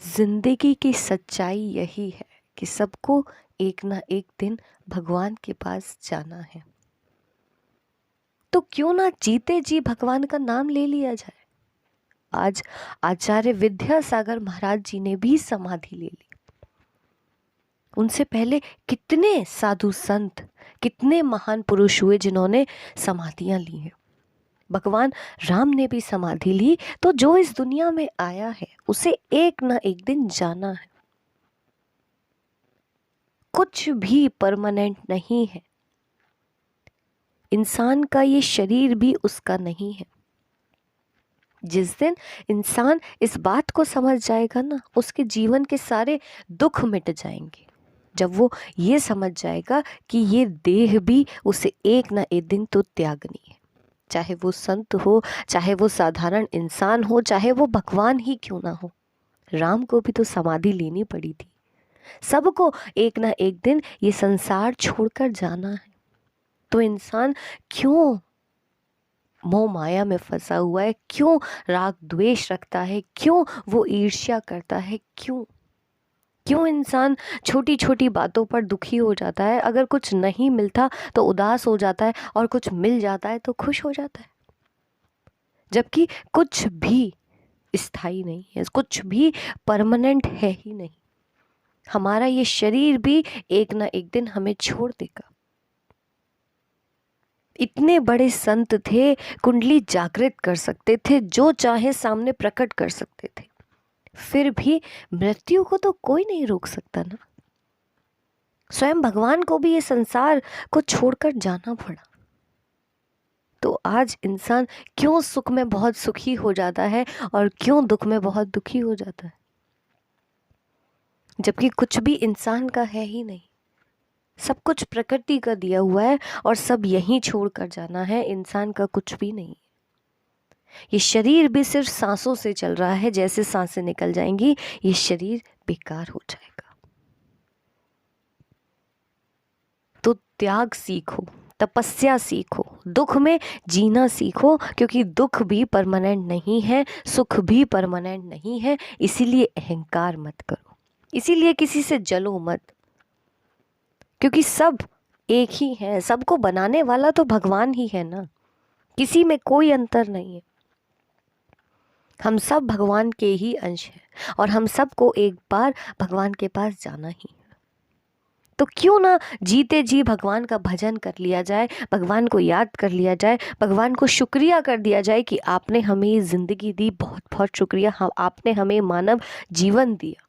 जिंदगी की सच्चाई यही है कि सबको एक ना एक दिन भगवान के पास जाना है। तो क्यों ना जीते जी भगवान का नाम ले लिया जाए। आज आचार्य विद्यासागर महाराज जी ने भी समाधि ले ली। उनसे पहले कितने साधु संत, कितने महान पुरुष हुए जिन्होंने समाधियां ली हैं। भगवान राम ने भी समाधि ली। तो जो इस दुनिया में आया है उसे एक ना एक दिन जाना है। कुछ भी परमानेंट नहीं है। इंसान का ये शरीर भी उसका नहीं है। जिस दिन इंसान इस बात को समझ जाएगा ना, उसके जीवन के सारे दुख मिट जाएंगे। जब वो ये समझ जाएगा कि ये देह भी उसे एक ना एक दिन तो त्यागनी है। चाहे वो संत हो, चाहे वो साधारण इंसान हो, चाहे वो भगवान ही क्यों ना हो। राम को भी तो समाधि लेनी पड़ी थी। सबको एक ना एक दिन ये संसार छोड़कर जाना है। तो इंसान क्यों मोह माया में फंसा हुआ है, क्यों राग द्वेष रखता है, क्यों वो ईर्ष्या करता है, क्यों इंसान छोटी छोटी बातों पर दुखी हो जाता है। अगर कुछ नहीं मिलता तो उदास हो जाता है, और कुछ मिल जाता है तो खुश हो जाता है। जबकि कुछ भी स्थायी नहीं है, कुछ भी परमानेंट है ही नहीं। हमारा ये शरीर भी एक ना एक दिन हमें छोड़ देगा। इतने बड़े संत थे, कुंडली जागृत कर सकते थे, जो चाहे सामने प्रकट कर सकते थे, फिर भी मृत्यु को तो कोई नहीं रोक सकता ना। स्वयं भगवान को भी ये संसार को छोड़कर जाना पड़ा। तो आज इंसान क्यों सुख में बहुत सुखी हो जाता है और क्यों दुख में बहुत दुखी हो जाता है, जबकि कुछ भी इंसान का है ही नहीं। सब कुछ प्रकृति का दिया हुआ है और सब यहीं छोड़कर जाना है। इंसान का कुछ भी नहीं। ये शरीर भी सिर्फ सांसों से चल रहा है। जैसे सांसें निकल जाएंगी ये शरीर बेकार हो जाएगा। तो त्याग सीखो, तपस्या सीखो, दुख में जीना सीखो, क्योंकि दुख भी परमानेंट नहीं है, सुख भी परमानेंट नहीं है। इसीलिए अहंकार मत करो, इसीलिए किसी से जलो मत, क्योंकि सब एक ही है। सबको बनाने वाला तो भगवान ही है ना। किसी में कोई अंतर नहीं है। हम सब भगवान के ही अंश हैं और हम सबको एक बार भगवान के पास जाना ही है। तो क्यों ना जीते जी भगवान का भजन कर लिया जाए, भगवान को याद कर लिया जाए, भगवान को शुक्रिया कर दिया जाए कि आपने हमें ये जिंदगी दी, बहुत बहुत शुक्रिया। आपने हमें मानव जीवन दिया।